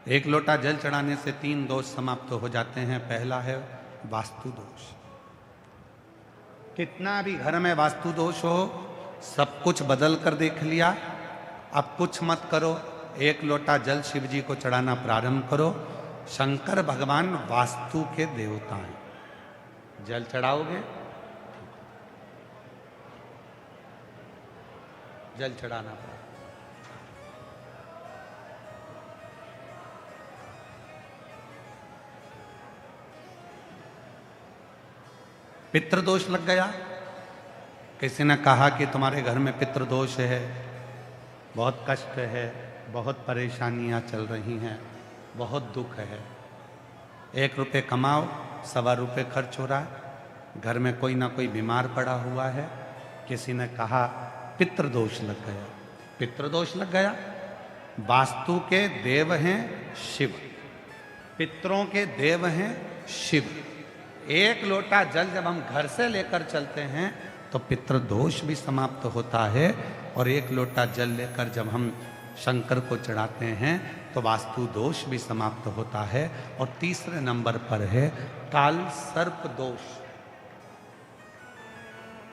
एक लोटा जल चढ़ाने से 3 दोष समाप्त हो जाते हैं। पहला है वास्तु दोष। कितना भी घर में वास्तु दोष हो, सब कुछ बदल कर देख लिया, अब कुछ मत करो, एक लोटा जल शिव जी को चढ़ाना प्रारंभ करो। शंकर भगवान वास्तु के देवता हैं। जल चढ़ाओगे, जल चढ़ाना पड़ा। पितृदोष लग गया। किसी ने कहा कि तुम्हारे घर में पितृदोष है, बहुत कष्ट है, बहुत परेशानियां चल रही हैं, बहुत दुख है। 1 रुपये कमाओ, 1.25 रुपये खर्च हो रहा है, घर में कोई ना कोई बीमार पड़ा हुआ है। किसी ने कहा पितृदोष लग गया। पितृदोष लग गया। वास्तु के देव हैं शिव, पितरों के देव हैं शिव। 1 लोटा जल जब हम घर से लेकर चलते हैं तो पितृदोष भी समाप्त होता है, और 1 लोटा जल लेकर जब हम शंकर को चढ़ाते हैं तो वास्तु दोष भी समाप्त होता है। और तीसरे नंबर पर है काल सर्प दोष।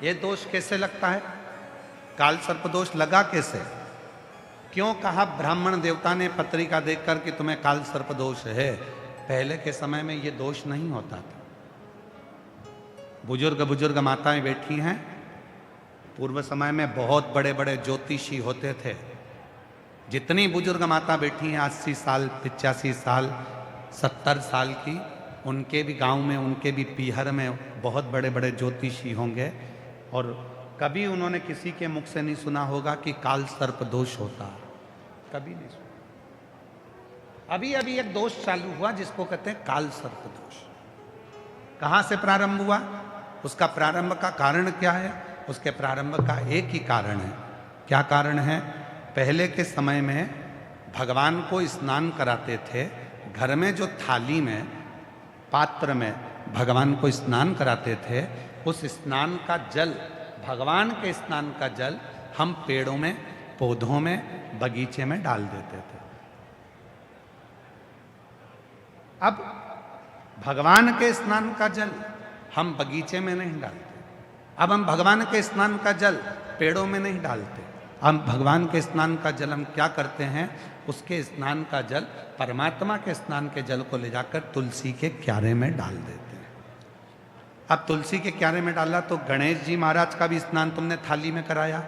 ये दोष कैसे लगता है? काल सर्प दोष लगा कैसे? क्यों कहा ब्राह्मण देवता ने पत्रिका देखकर कि तुम्हें काल सर्प दोष है? पहले के समय में ये दोष नहीं होता था। बुजुर्ग माताएं बैठी हैं, पूर्व समय में बहुत बड़े बड़े ज्योतिषी होते थे। जितनी बुजुर्ग माता बैठी हैं 80 साल, 85 साल, 70 साल की, उनके भी गांव में, उनके भी पीहर में बहुत बड़े बड़े ज्योतिषी होंगे, और कभी उन्होंने किसी के मुख से नहीं सुना होगा कि काल सर्प दोष होता। कभी नहीं सुना। अभी अभी एक दोष चालू हुआ जिसको कहते हैं काल सर्प दोष। कहां से प्रारंभ हुआ? उसका प्रारंभ का कारण क्या है? उसके प्रारंभ का एक ही कारण है। क्या कारण है? पहले के समय में भगवान को स्नान कराते थे। घर में जो थाली में, पात्र में भगवान को स्नान कराते थे, उस स्नान का जल, भगवान के स्नान का जल हम पेड़ों में, पौधों में, बगीचे में डाल देते थे। अब भगवान के स्नान का जल हम बगीचे में नहीं डालते। अब हम भगवान के स्नान का जल पेड़ों में नहीं डालते। हम भगवान के स्नान का जल हम क्या करते हैं? उसके स्नान का जल, परमात्मा के स्नान के जल को ले जाकर तुलसी के क्यारे में डाल देते हैं। अब तुलसी के क्यारे में डाला तो गणेश जी महाराज का भी स्नान तुमने थाली में कराया,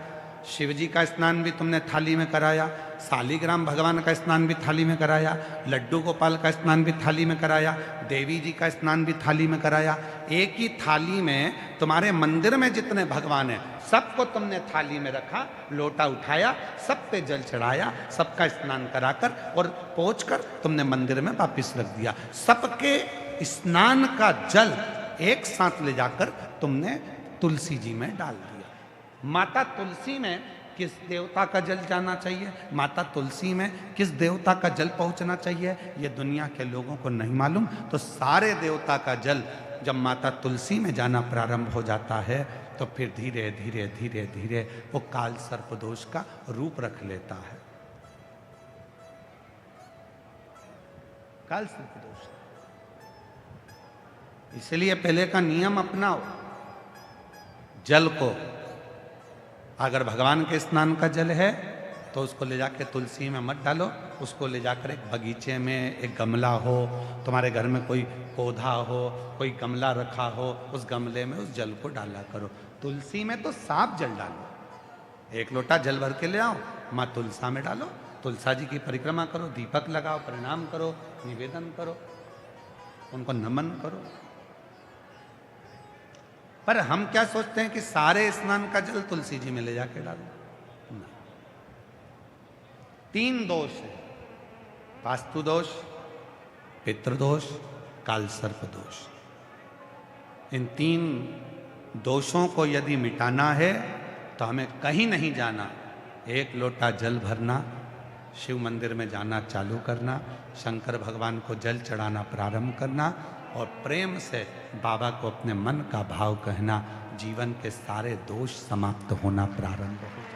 शिव जी का स्नान भी तुमने थाली में कराया, शालिग्राम भगवान का स्नान भी थाली में कराया, लड्डू गोपाल का स्नान भी थाली में कराया, देवी जी का स्नान भी थाली में कराया। एक ही थाली में तुम्हारे मंदिर में जितने भगवान हैं सबको तुमने थाली में रखा, लोटा उठाया, सब पे जल चढ़ाया, सबका स्नान कराकर और पहुंचकर तुमने मंदिर में वापिस रख दिया। सबके स्नान का जल एक साथ ले जाकर तुमने तुलसी जी में डाल दिया। माता तुलसी में किस देवता का जल जाना चाहिए, माता तुलसी में किस देवता का जल पहुंचना चाहिए, ये दुनिया के लोगों को नहीं मालूम। तो सारे देवता का जल जब माता तुलसी में जाना प्रारंभ हो जाता है तो फिर धीरे धीरे धीरे धीरे वो काल सर्प दोष का रूप रख लेता है। काल सर्प दोष। इसलिए पहले का नियम अपनाओ। जल को, अगर भगवान के स्नान का जल है तो उसको ले जाके तुलसी में मत डालो, उसको ले जाकर एक बगीचे में, एक गमला हो, तुम्हारे घर में कोई पौधा हो, कोई गमला रखा हो, उस गमले में उस जल को डाला करो। तुलसी में तो साफ जल डालो। 1 लोटा जल भर के ले आओ, माँ तुलसा में डालो, तुलसा जी की परिक्रमा करो, दीपक लगाओ, प्रणाम करो, निवेदन करो, उनको नमन करो। पर हम क्या सोचते हैं कि सारे स्नान का जल तुलसी जी में ले जाके डालो। 3 दोष है, वास्तु दोष, पितृदोष, काल सर्प दोष। इन 3 दोषों को यदि मिटाना है तो हमें कहीं नहीं जाना, 1 लोटा जल भरना, शिव मंदिर में जाना चालू करना, शंकर भगवान को जल चढ़ाना प्रारंभ करना और प्रेम से बाबा को अपने मन का भाव कहना, जीवन के सारे दोष समाप्त होना प्रारंभ हो।